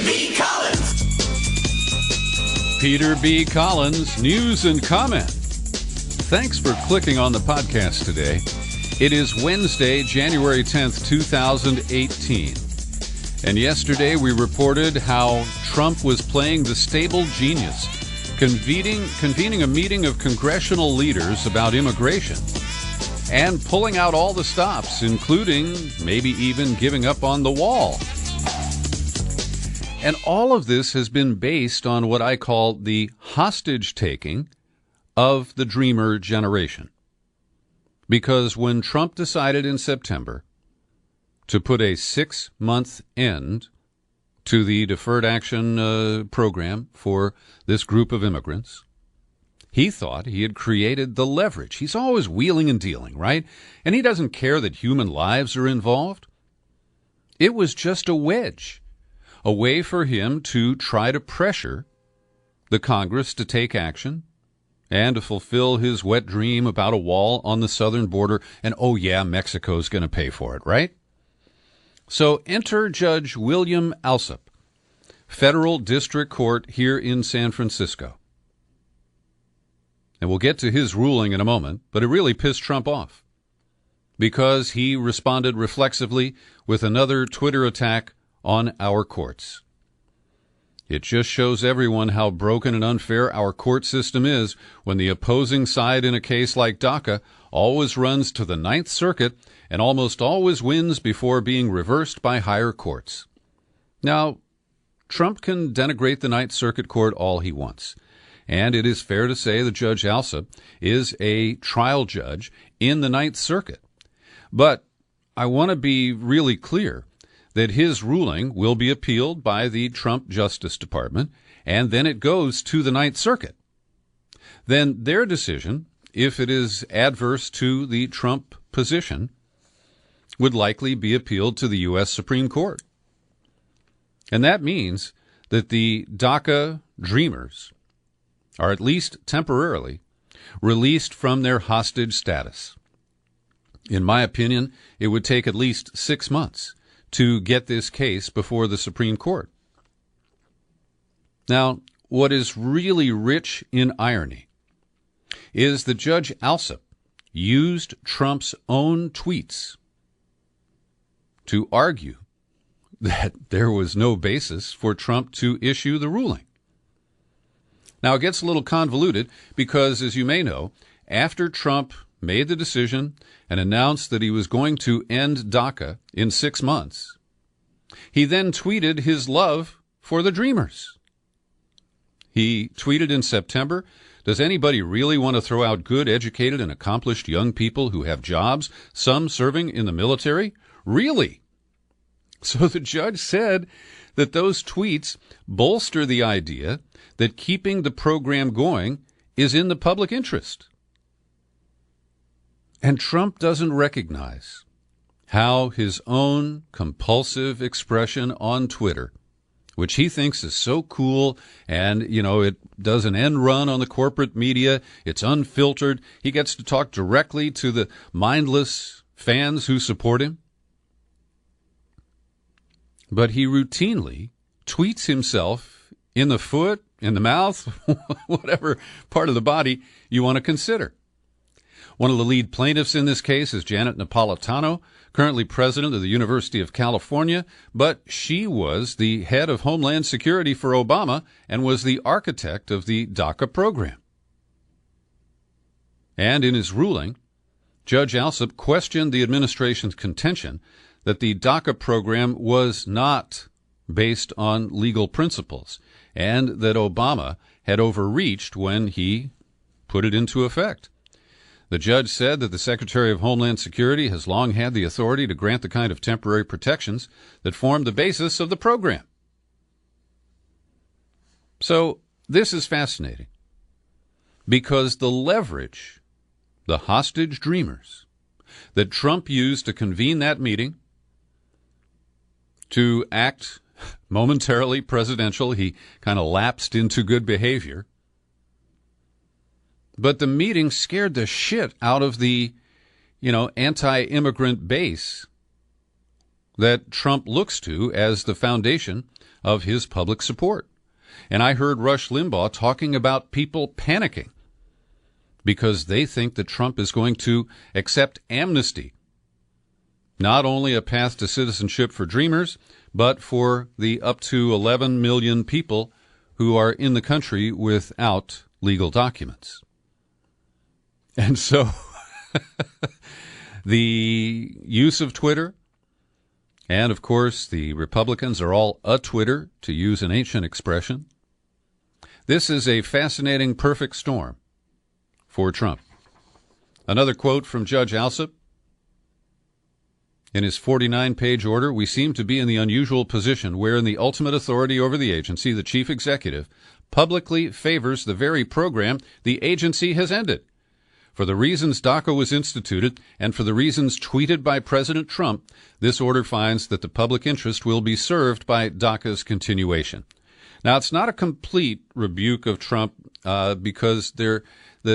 B. Collins. Peter B. Collins, news and comment. Thanks for clicking on the podcast today. It is Wednesday, January 10th, 2018. And yesterday we reported how Trump was playing the stable genius, convening a meeting of congressional leaders about immigration and pulling out all the stops, including maybe even giving up on the wall. And all of this has been based on what I call the hostage-taking of the dreamer generation. Because when Trump decided in September to put a 6-month end to the deferred action program for this group of immigrants, he thought he had created the leverage. He's always wheeling and dealing, right? And he doesn't care that human lives are involved. It was just a wedge, a way for him to try to pressure the Congress to take action and to fulfill his wet dream about a wall on the southern border. And, oh, yeah, Mexico's going to pay for it, right? So enter Judge William Alsup, Federal District Court here in San Francisco. And we'll get to his ruling in a moment, but it really pissed Trump off because he responded reflexively with another Twitter attack on our courts. It just shows everyone how broken and unfair our court system is when the opposing side in a case like DACA always runs to the Ninth Circuit and almost always wins before being reversed by higher courts. Now, Trump can denigrate the Ninth Circuit Court all he wants, and it is fair to say that Judge Alsup is a trial judge in the Ninth Circuit. But I want to be really clear that his ruling will be appealed by the Trump Justice Department, and then it goes to the Ninth Circuit. Then their decision, if it is adverse to the Trump position, would likely be appealed to the U.S. Supreme Court. And that means that the DACA dreamers are at least temporarily released from their hostage status. In my opinion, it would take at least 6 months to get this case before the Supreme Court. Now, what is really rich in irony is that Judge Alsup used Trump's own tweets to argue that there was no basis for Trump to issue the ruling. Now, it gets a little convoluted because, as you may know, after Trump made the decision and announced that he was going to end DACA in 6 months, he then tweeted his love for the dreamers. He tweeted in September, "Does anybody really want to throw out good, educated, and accomplished young people who have jobs, some serving in the military? Really?" So the judge said that those tweets bolster the idea that keeping the program going is in the public interest. And Trump doesn't recognize how his own compulsive expression on Twitter, which he thinks is so cool, and, it does an end run on the corporate media, it's unfiltered, he gets to talk directly to the mindless fans who support him. But he routinely tweets himself in the foot, in the mouth, whatever part of the body you want to consider. One of the lead plaintiffs in this case is Janet Napolitano, currently president of the University of California, but she was the head of Homeland Security for Obama and was the architect of the DACA program. And in his ruling, Judge Alsup questioned the administration's contention that the DACA program was not based on legal principles and that Obama had overreached when he put it into effect. The judge said that the Secretary of Homeland Security has long had the authority to grant the kind of temporary protections that form the basis of the program. So this is fascinating because the leverage, the hostage dreamers that Trump used to convene that meeting, to act momentarily presidential, he kind of lapsed into good behavior. But the meeting scared the shit out of the, anti-immigrant base that Trump looks to as the foundation of his public support. And I heard Rush Limbaugh talking about people panicking because they think that Trump is going to accept amnesty, not only a path to citizenship for dreamers, but for the up to 11 million people who are in the country without legal documents. And so the use of Twitter, and of course the Republicans are all a-Twitter, to use an ancient expression. This is a fascinating perfect storm for Trump. Another quote from Judge Alsup. In his 49-page order, we seem to be in the unusual position wherein the ultimate authority over the agency, the chief executive, publicly favors the very program the agency has ended. For the reasons DACA was instituted and for the reasons tweeted by President Trump, this order finds that the public interest will be served by DACA's continuation. Now, it's not a complete rebuke of Trump because the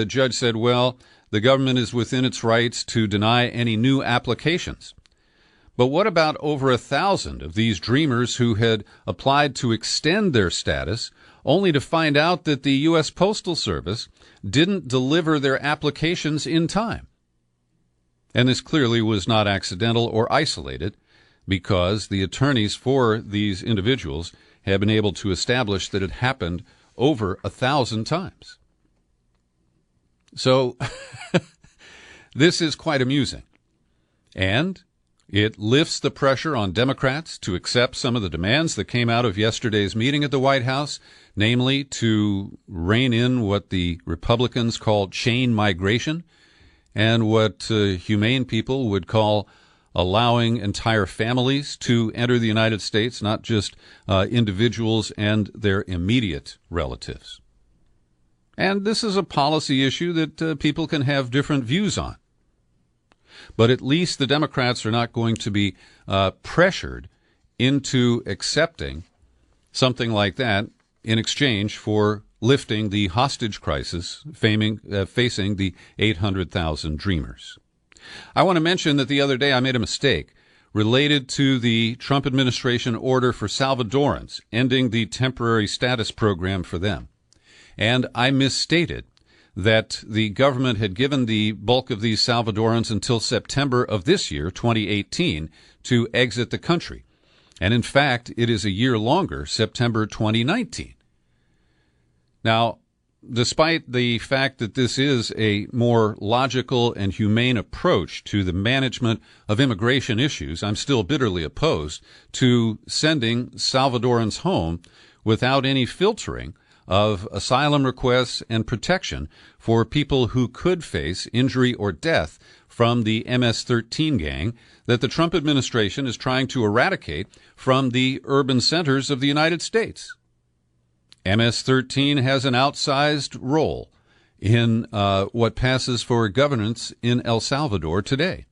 judge said, well, the government is within its rights to deny any new applications. But what about over 1,000 of these dreamers who had applied to extend their status only to find out that the U.S. Postal Service didn't deliver their applications in time? And this clearly was not accidental or isolated, because the attorneys for these individuals have been able to establish that it happened over 1,000 times. So this is quite amusing. And it lifts the pressure on Democrats to accept some of the demands that came out of yesterday's meeting at the White House, namely to rein in what the Republicans call chain migration and what humane people would call allowing entire families to enter the United States, not just individuals and their immediate relatives. And this is a policy issue that people can have different views on. But at least the Democrats are not going to be pressured into accepting something like that in exchange for lifting the hostage crisis facing the 800,000 dreamers. I want to mention that the other day I made a mistake related to the Trump administration order for Salvadorans, ending the temporary status program for them. And I misstated that the government had given the bulk of these Salvadorans until September of this year, 2018, to exit the country. And in fact, it is a year longer, September 2019. Now, despite the fact that this is a more logical and humane approach to the management of immigration issues, I'm still bitterly opposed to sending Salvadorans home without any filtering of asylum requests and protection for people who could face injury or death from the MS-13 gang that the Trump administration is trying to eradicate from the urban centers of the United States. MS-13 has an outsized role in what passes for governance in El Salvador today.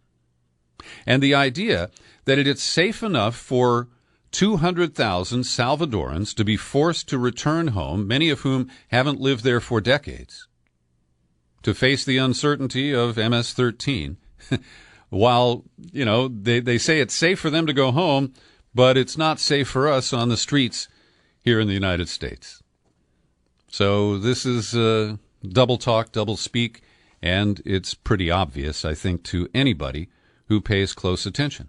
And the idea that it is safe enough for 200,000 Salvadorans to be forced to return home, many of whom haven't lived there for decades, to face the uncertainty of MS-13, while, they say it's safe for them to go home, but it's not safe for us on the streets here in the United States. So this is double talk, double speak, and it's pretty obvious, I think, to anybody who pays close attention.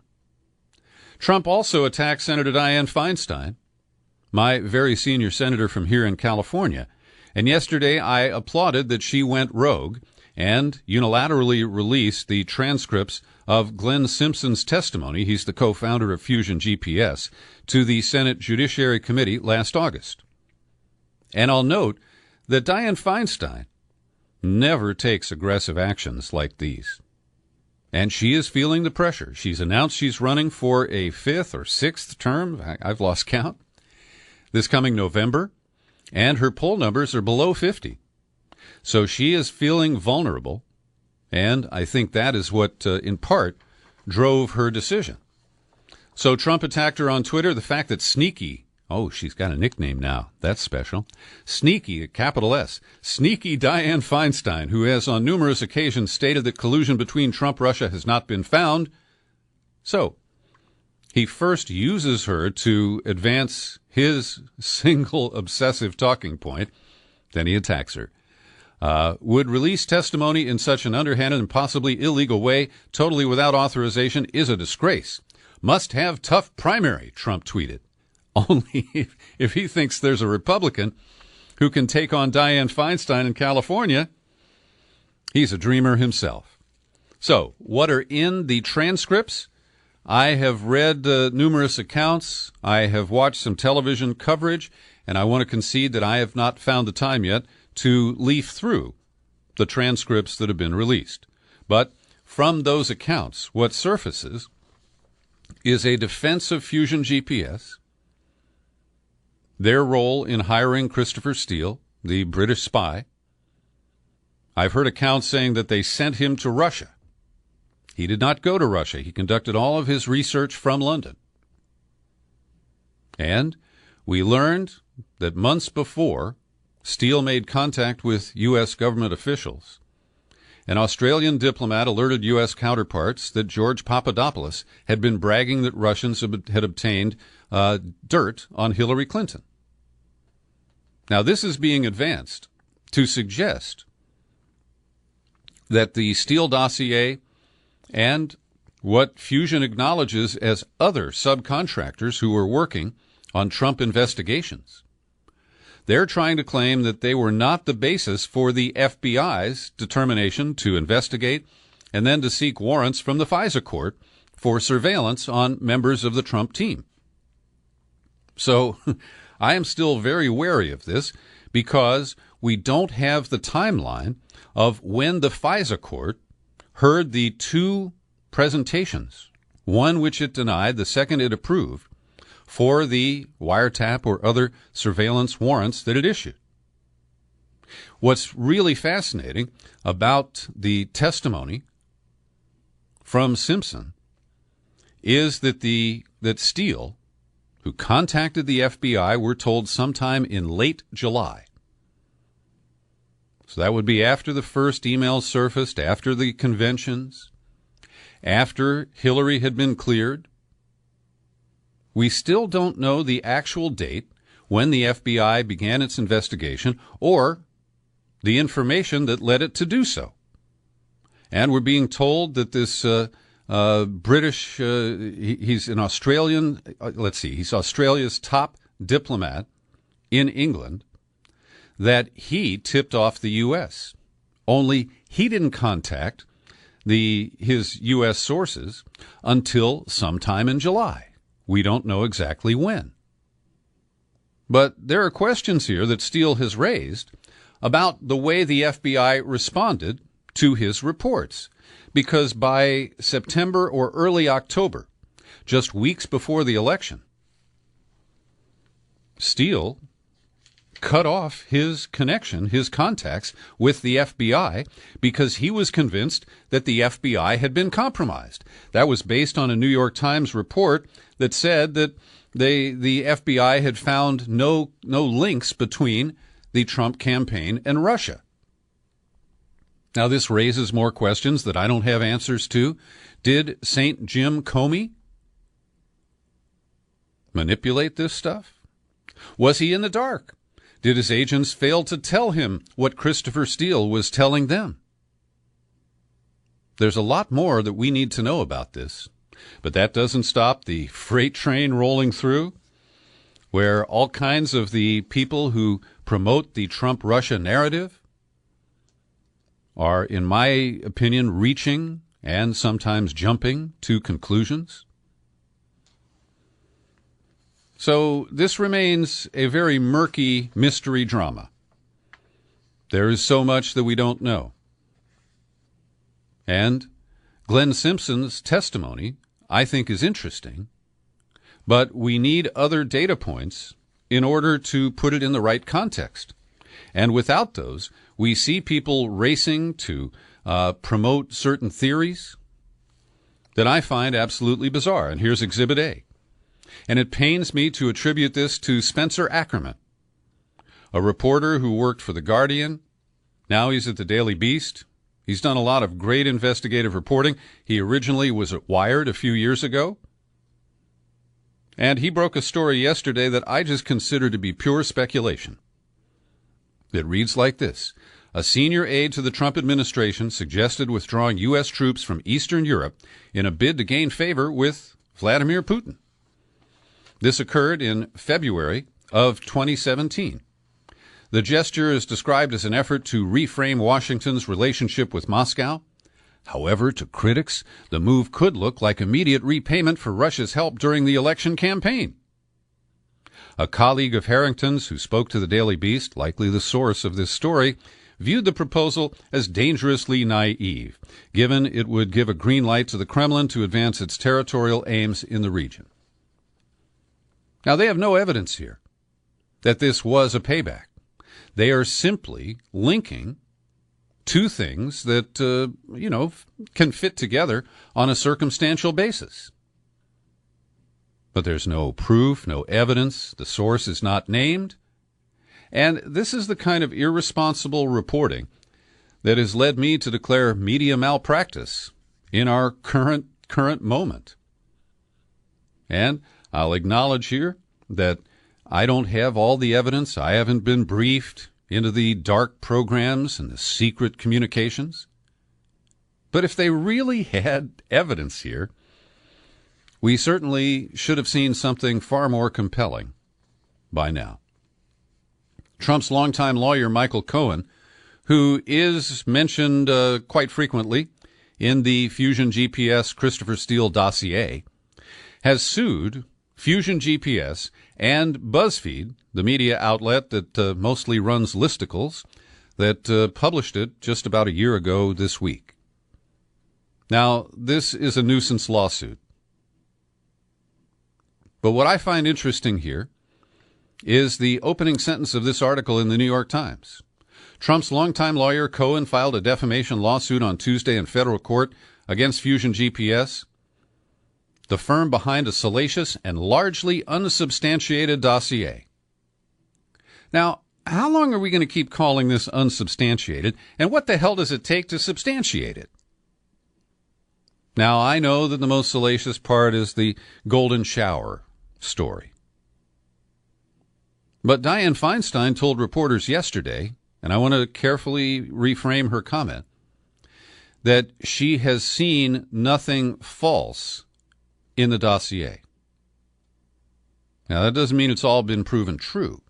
Trump also attacked Senator Dianne Feinstein, my very senior senator from here in California, and yesterday I applauded that she went rogue and unilaterally released the transcripts of Glenn Simpson's testimony, he's the co-founder of Fusion GPS, to the Senate Judiciary Committee last August. And I'll note that Dianne Feinstein never takes aggressive actions like these. And she is feeling the pressure. She's announced she's running for a 5th or 6th term, I've lost count, this coming November, and her poll numbers are below 50. So she is feeling vulnerable, and I think that is what, in part, drove her decision. So Trump attacked her on Twitter. The fact that Sneaky, she's got a nickname now, that's special, Sneaky, capital S, Sneaky Dianne Feinstein, who has on numerous occasions stated that collusion between Trump and Russia has not been found. So, He first uses her to advance his single obsessive talking point, then he attacks her. Would release testimony in such an underhanded and possibly illegal way, totally without authorization, is a disgrace. Must have tough primary, Trump tweeted. Only if he thinks there's a Republican who can take on Dianne Feinstein in California, he's a dreamer himself. So, what are in the transcripts? I have read numerous accounts. I have watched some television coverage, and I want to concede that I have not found the time yet to leaf through the transcripts that have been released. But from those accounts, what surfaces is a defense of Fusion GPS, their role in hiring Christopher Steele, the British spy. I've heard accounts saying that they sent him to Russia. He did not go to Russia. He conducted all of his research from London. And we learned that months before Steele made contact with U.S. government officials, an Australian diplomat alerted U.S. counterparts that George Papadopoulos had been bragging that Russians had obtained dirt on Hillary Clinton. Now, this is being advanced to suggest that the Steele dossier and what Fusion acknowledges as other subcontractors who were working on Trump investigations, they're trying to claim that they were not the basis for the FBI's determination to investigate and then to seek warrants from the FISA court for surveillance on members of the Trump team. So I am still very wary of this because we don't have the timeline of when the FISA court heard the two presentations, one which it denied, the second it approved, for the wiretap or other surveillance warrants that it issued. What's really fascinating about the testimony from Simpson is that Steele, who contacted the FBI, we're told sometime in late July. So that would be after the first emails surfaced, after the conventions, after Hillary had been cleared. We still don't know the actual date when the FBI began its investigation or the information that led it to do so. And we're being told that this British, he's an Australian, he's Australia's top diplomat in England, that he tipped off the U.S. Only he didn't contact his U.S. sources until sometime in July. We don't know exactly when. But there are questions here that Steele has raised about the way the FBI responded to his reports. Because by September or early October, just weeks before the election, Steele cut off his connection, his contacts with the FBI because he was convinced that the FBI had been compromised. That was based on a New York Times report that said that the FBI had found no links between the Trump campaign and Russia. Now, this raises more questions that I don't have answers to. Did St. Jim Comey manipulate this stuff? Was he in the dark? Did his agents fail to tell him what Christopher Steele was telling them? There's a lot more that we need to know about this, but that doesn't stop the freight train rolling through, where all kinds of the people who promote the Trump-Russia narrative are, in my opinion, reaching and sometimes jumping to conclusions. So this remains a very murky mystery drama. There is so much that we don't know. And Glenn Simpson's testimony, I think, is interesting, but we need other data points in order to put it in the right context. And without those, we see people racing to promote certain theories that I find absolutely bizarre. And here's Exhibit A. And it pains me to attribute this to Spencer Ackerman, a reporter who worked for The Guardian. Now he's at the Daily Beast. He's done a lot of great investigative reporting. He originally was at Wired a few years ago. And he broke a story yesterday that I just consider to be pure speculation. It reads like this. A senior aide to the Trump administration suggested withdrawing U.S. troops from Eastern Europe in a bid to gain favor with Vladimir Putin. This occurred in February of 2017. The gesture is described as an effort to reframe Washington's relationship with Moscow. However, to critics, the move could look like immediate repayment for Russia's help during the election campaign. A colleague of Harrington's who spoke to the Daily Beast, likely the source of this story, viewed the proposal as dangerously naive, given it would give a green light to the Kremlin to advance its territorial aims in the region. Now, they have no evidence here that this was a payback. They are simply linking two things that, can fit together on a circumstantial basis. But there's no proof, no evidence. The source is not named. And this is the kind of irresponsible reporting that has led me to declare media malpractice in our current moment. And I'll acknowledge here that I don't have all the evidence. I haven't been briefed into the dark programs and the secret communications. But if they really had evidence here, we certainly should have seen something far more compelling by now. Trump's longtime lawyer, Michael Cohen, who is mentioned quite frequently in the Fusion GPS Christopher Steele dossier, has sued Fusion GPS and BuzzFeed, the media outlet that mostly runs listicles, that published it just about a year ago this week. Now, this is a nuisance lawsuit. But what I find interesting here is the opening sentence of this article in the New York Times. Trump's longtime lawyer, Cohen, filed a defamation lawsuit on Tuesday in federal court against Fusion GPS, the firm behind a salacious and largely unsubstantiated dossier. Now, how long are we going to keep calling this unsubstantiated, and what the hell does it take to substantiate it? Now, I know that the most salacious part is the golden shower story. But Dianne Feinstein told reporters yesterday, and I want to carefully reframe her comment, that she has seen nothing false in the dossier. Now, that doesn't mean it's all been proven true.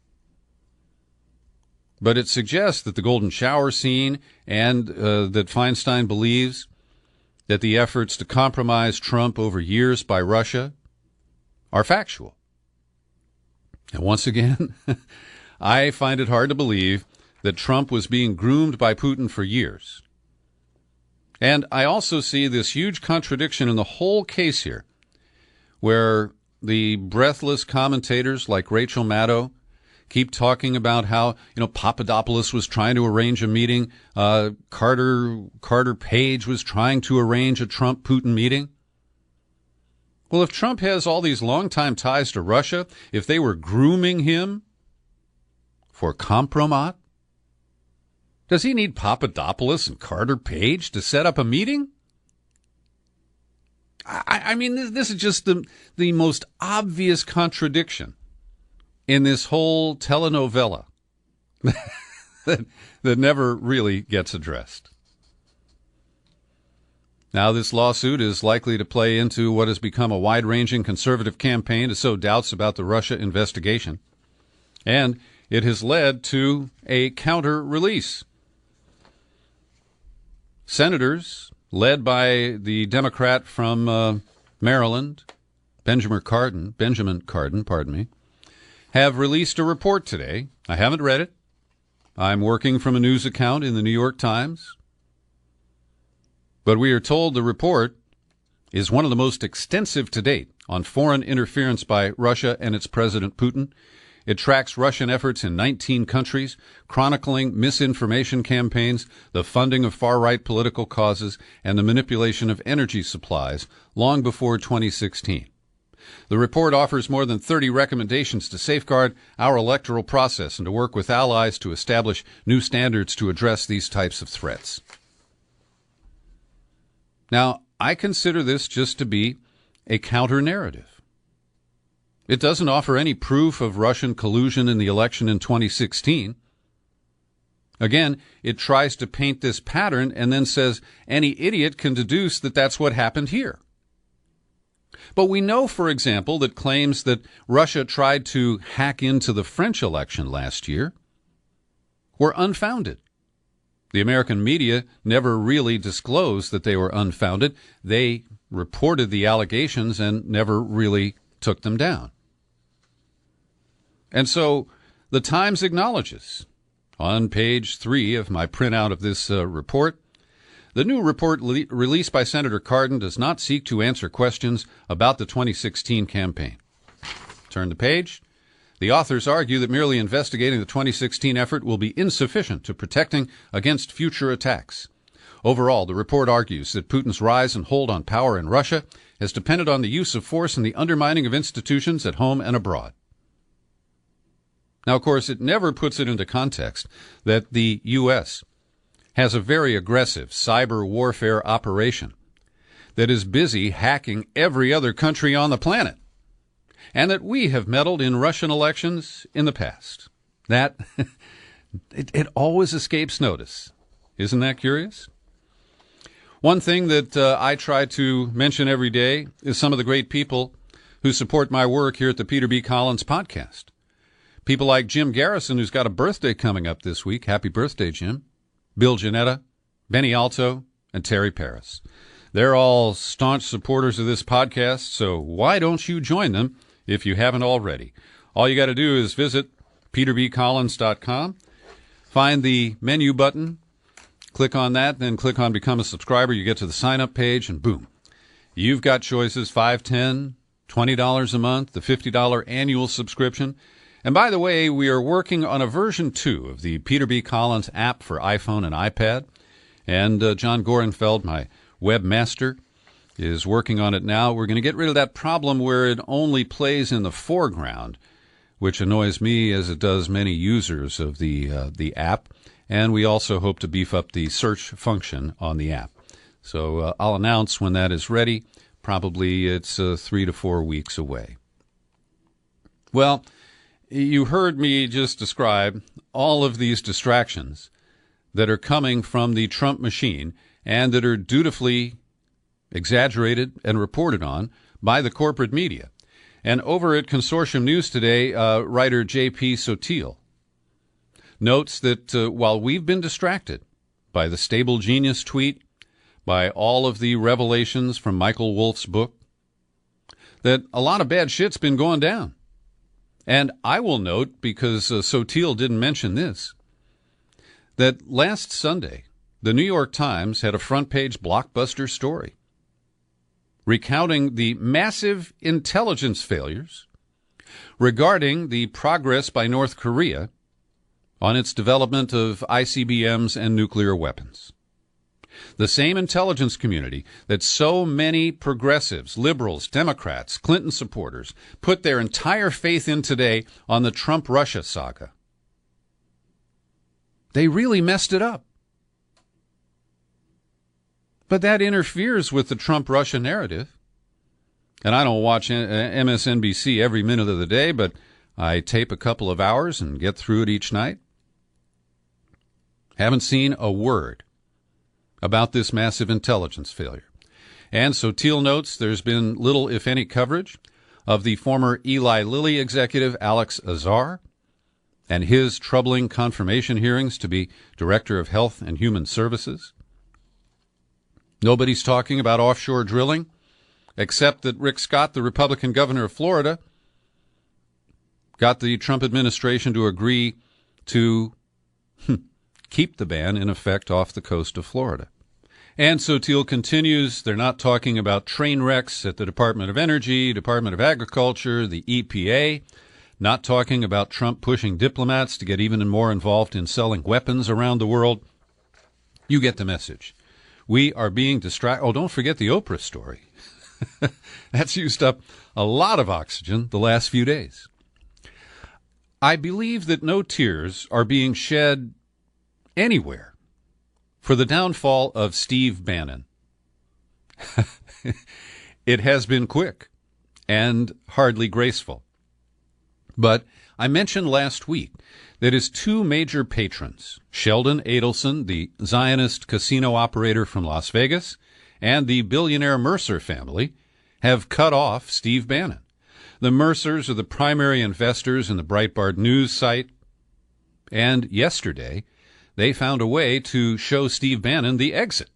But it suggests that the golden shower scene and that Feinstein believes that the efforts to compromise Trump over years by Russia are factual. And once again, I find it hard to believe that Trump was being groomed by Putin for years. And I also see this huge contradiction in the whole case here, where the breathless commentators like Rachel Maddow keep talking about how, Papadopoulos was trying to arrange a meeting. Carter Page was trying to arrange a Trump-Putin meeting. Well, if Trump has all these longtime ties to Russia, if they were grooming him for compromat, does he need Papadopoulos and Carter Page to set up a meeting? I mean, this is just the most obvious contradiction in this whole telenovela that never really gets addressed. Now, this lawsuit is likely to play into what has become a wide-ranging conservative campaign to sow doubts about the Russia investigation. And it has led to a counter-release. Senators, led by the Democrat from Maryland, Benjamin Cardin, have released a report today. I haven't read it. I'm working from a news account in the New York Times. But we are told the report is one of the most extensive to date on foreign interference by Russia and its President Putin. It tracks Russian efforts in 19 countries, chronicling misinformation campaigns, the funding of far-right political causes, and the manipulation of energy supplies long before 2016. The report offers more than 30 recommendations to safeguard our electoral process and to work with allies to establish new standards to address these types of threats. Now, I consider this just to be a counter-narrative. It doesn't offer any proof of Russian collusion in the election in 2016. Again, it tries to paint this pattern and then says any idiot can deduce that that's what happened here. But we know, for example, that claims that Russia tried to hack into the French election last year were unfounded. The American media never really disclosed that they were unfounded. They reported the allegations and never really took them down. And so the Times acknowledges on page 3 of my printout of this report, the new report released by Senator Cardin does not seek to answer questions about the 2016 campaign. Turn the page. The authors argue that merely investigating the 2016 effort will be insufficient to protecting against future attacks. Overall, the report argues that Putin's rise and hold on power in Russia has depended on the use of force and the undermining of institutions at home and abroad. Now, of course, it never puts it into context that the U.S. has a very aggressive cyber warfare operation that is busy hacking every other country on the planet, and that we have meddled in Russian elections in the past. That, it always escapes notice. Isn't that curious? One thing that I try to mention every day is some of the great people who support my work here at the Peter B. Collins podcast. People like Jim Garrison, who's got a birthday coming up this week. Happy birthday, Jim. Bill Janetta, Benny Alto, and Terry Paris. They're all staunch supporters of this podcast, so why don't you join them if you haven't already? All you got to do is visit peterbcollins.com, find the menu button, click on that, then click on Become a Subscriber. You get to the sign-up page, and boom. You've got choices, $5, $10, $20 a month, the $50 annual subscription. And by the way, we are working on a version 2 of the Peter B. Collins app for iPhone and iPad. And John Gorenfeld, my webmaster, is working on it now. We're going to get rid of that problem where it only plays in the foreground, which annoys me as it does many users of the app. And we also hope to beef up the search function on the app. So I'll announce when that is ready. Probably it's 3 to 4 weeks away. Well, you heard me just describe all of these distractions that are coming from the Trump machine and that are dutifully exaggerated and reported on by the corporate media. And over at Consortium News today, writer J.P. Sotil notes that while we've been distracted by the Stable Genius tweet, by all of the revelations from Michael Wolff's book, that a lot of bad shit's been going down. And I will note, because Sotil didn't mention this, that last Sunday, the New York Times had a front-page blockbuster story recounting the massive intelligence failures regarding the progress by North Korea on its development of ICBMs and nuclear weapons. The same intelligence community that so many progressives, liberals, Democrats, Clinton supporters put their entire faith in today on the Trump-Russia saga. They really messed it up. But that interferes with the Trump-Russia narrative. And I don't watch MSNBC every minute of the day, but I tape a couple of hours and get through it each night. Haven't seen a word about this massive intelligence failure. And Sotil notes there's been little, if any, coverage of the former Eli Lilly executive Alex Azar and his troubling confirmation hearings to be Director of Health and Human Services. Nobody's talking about offshore drilling, except that Rick Scott, the Republican governor of Florida, got the Trump administration to agree to keep the ban in effect off the coast of Florida. And Sotil continues, they're not talking about train wrecks at the Department of Energy, Department of Agriculture, the EPA, not talking about Trump pushing diplomats to get even more involved in selling weapons around the world. You get the message. We are being distracted. Oh, don't forget the Oprah story. That's used up a lot of oxygen the last few days. I believe that no tears are being shed anywhere for the downfall of Steve Bannon. It has been quick and hardly graceful. But I mentioned last week that his two major patrons, Sheldon Adelson, the Zionist casino operator from Las Vegas, and the billionaire Mercer family, have cut off Steve Bannon. The Mercers are the primary investors in the Breitbart News site, and yesterday they found a way to show Steve Bannon the exit.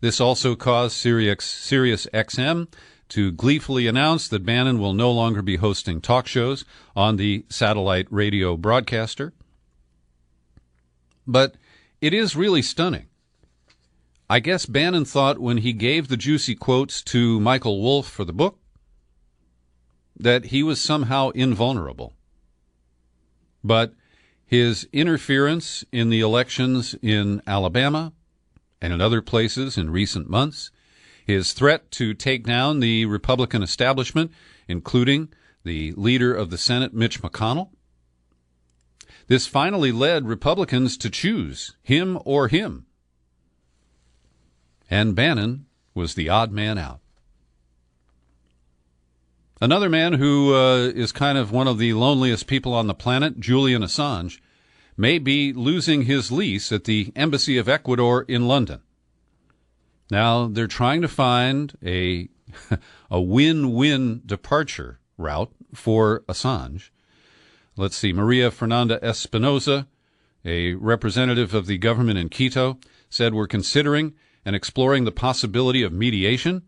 This also caused Sirius XM to gleefully announce that Bannon will no longer be hosting talk shows on the satellite radio broadcaster. But it is really stunning. I guess Bannon thought when he gave the juicy quotes to Michael Wolff for the book that he was somehow invulnerable. But his interference in the elections in Alabama and in other places in recent months, his threat to take down the Republican establishment, including the leader of the Senate, Mitch McConnell, this finally led Republicans to choose him or him. And Bannon was the odd man out. Another man who is kind of one of the loneliest people on the planet, Julian Assange, may be losing his lease at the Embassy of Ecuador in London. Now, they're trying to find a win-win departure route for Assange. Let's see, Maria Fernanda Espinosa, a representative of the government in Quito, said, "We're considering and exploring the possibility of mediation.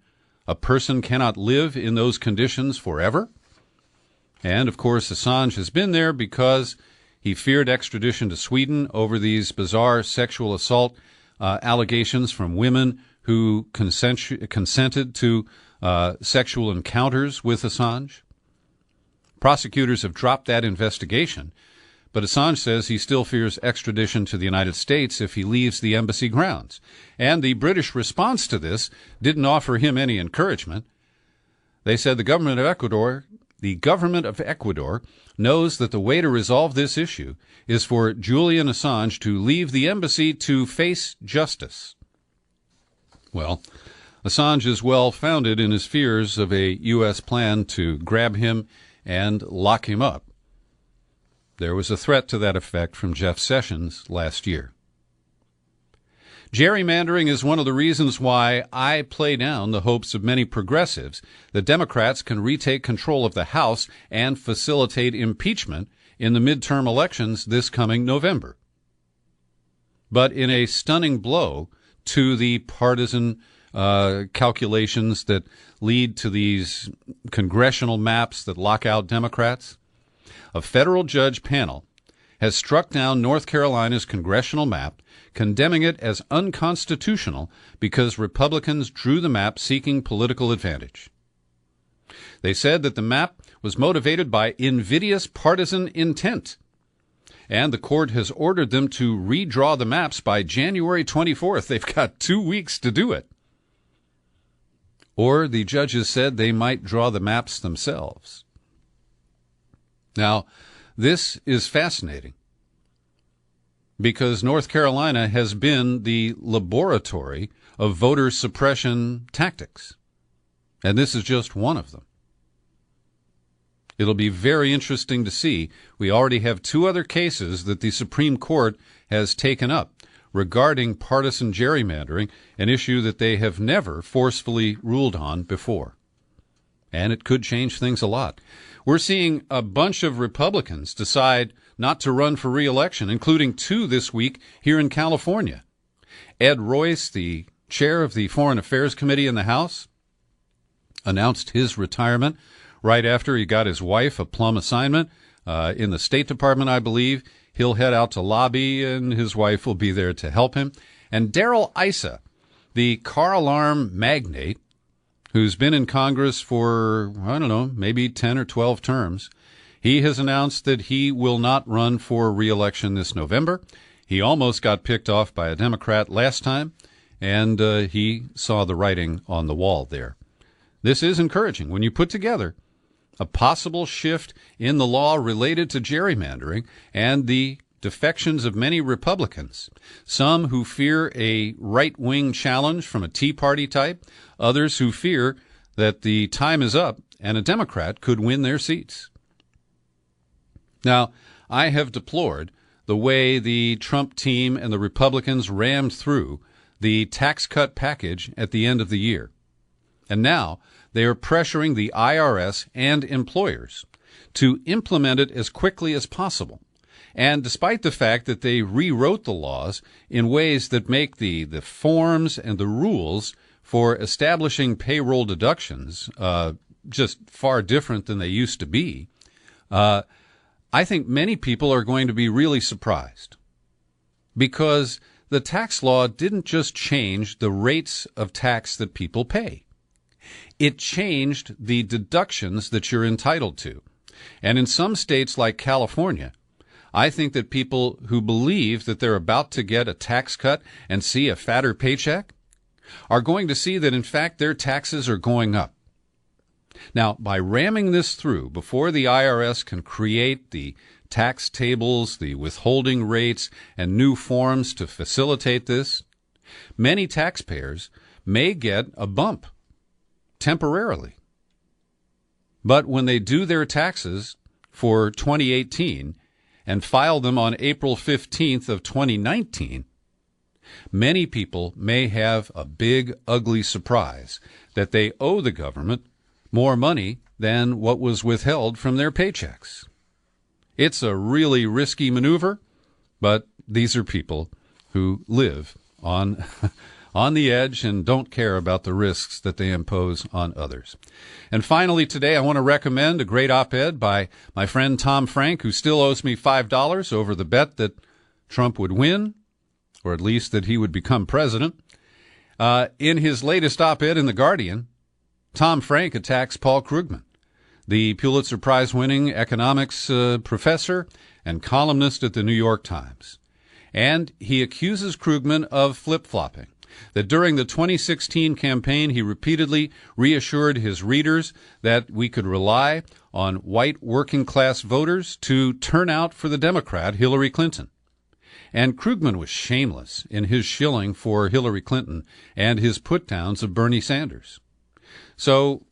A person cannot live in those conditions forever." And, of course, Assange has been there because he feared extradition to Sweden over these bizarre sexual assault allegations from women who consented to sexual encounters with Assange. Prosecutors have dropped that investigation, but Assange says he still fears extradition to the United States if he leaves the embassy grounds. And the British response to this didn't offer him any encouragement. They said the government of Ecuador knows that the way to resolve this issue is for Julian Assange to leave the embassy to face justice. Well, Assange is well-founded in his fears of a U.S. plan to grab him and lock him up. There was a threat to that effect from Jeff Sessions last year. Gerrymandering is one of the reasons why I play down the hopes of many progressives that Democrats can retake control of the House and facilitate impeachment in the midterm elections this coming November. But in a stunning blow to the partisan calculations that lead to these congressional maps that lock out Democrats, a federal judge panel has struck down North Carolina's congressional map, condemning it as unconstitutional because Republicans drew the map seeking political advantage. They said that the map was motivated by invidious partisan intent, and the court has ordered them to redraw the maps by January 24th. They've got 2 weeks to do it. Or the judges said they might draw the maps themselves. Now, this is fascinating because North Carolina has been the laboratory of voter suppression tactics, and this is just one of them. It'll be very interesting to see. We already have 2 other cases that the Supreme Court has taken up regarding partisan gerrymandering, an issue that they have never forcefully ruled on before. And it could change things a lot. We're seeing a bunch of Republicans decide not to run for re-election, including 2 this week here in California. Ed Royce, the chair of the Foreign Affairs Committee in the House, announced his retirement right after he got his wife a plum assignment in the State Department, I believe. He'll head out to lobby, and his wife will be there to help him. And Darrell Issa, the car alarm magnate, who's been in Congress for, I don't know, maybe 10 or 12 terms, he has announced that he will not run for re-election this November. He almost got picked off by a Democrat last time, and he saw the writing on the wall there. This is encouraging. When you put together a possible shift in the law related to gerrymandering and the defections of many Republicans, some who fear a right-wing challenge from a Tea Party type, others who fear that the time is up and a Democrat could win their seats. Now, I have deplored the way the Trump team and the Republicans rammed through the tax cut package at the end of the year. And now they are pressuring the IRS and employers to implement it as quickly as possible. And despite the fact that they rewrote the laws in ways that make the forms and the rules for establishing payroll deductions just far different than they used to be, I think many people are going to be really surprised, because the tax law didn't just change the rates of tax that people pay. It changed the deductions that you're entitled to. And in some states like California, I think that people who believe that they're about to get a tax cut and see a fatter paycheck are going to see that, in fact, their taxes are going up. Now, by ramming this through before the IRS can create the tax tables, the withholding rates, and new forms to facilitate this, many taxpayers may get a bump temporarily. But when they do their taxes for 2018 and file them on April 15th of 2019, many people may have a big, ugly surprise that they owe the government more money than what was withheld from their paychecks. It's a really risky maneuver, but these are people who live on the edge and don't care about the risks that they impose on others. And finally today, I want to recommend a great op-ed by my friend Tom Frank, who still owes me $5 over the bet that Trump would win, or at least that he would become president. In his latest op-ed in The Guardian, Tom Frank attacks Paul Krugman, the Pulitzer Prize-winning economics professor and columnist at the New York Times. And he accuses Krugman of flip-flopping, that during the 2016 campaign he repeatedly reassured his readers that we could rely on white working-class voters to turn out for the Democrat Hillary Clinton. And Krugman was shameless in his shilling for Hillary Clinton and his put-downs of Bernie Sanders. So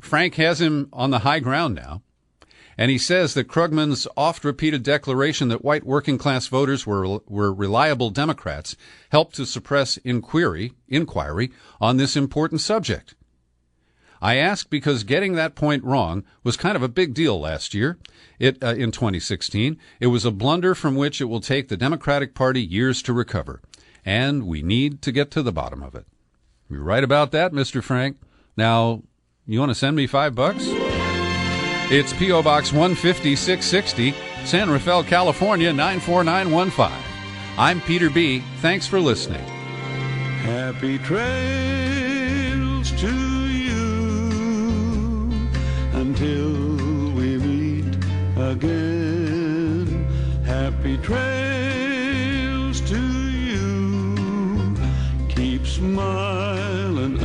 Frank has him on the high ground now, and he says that Krugman's oft-repeated declaration that white working-class voters were reliable Democrats helped to suppress inquiry on this important subject. I ask because getting that point wrong was kind of a big deal last year. In 2016, it was a blunder from which it will take the Democratic Party years to recover, and we need to get to the bottom of it. You're right about that, Mr. Frank. Now, you want to send me $5? It's P.O. Box 150-660, San Rafael, California, 94915. I'm Peter B. Thanks for listening. Happy trails to you until we meet again. Happy trails to you. Keep smiling.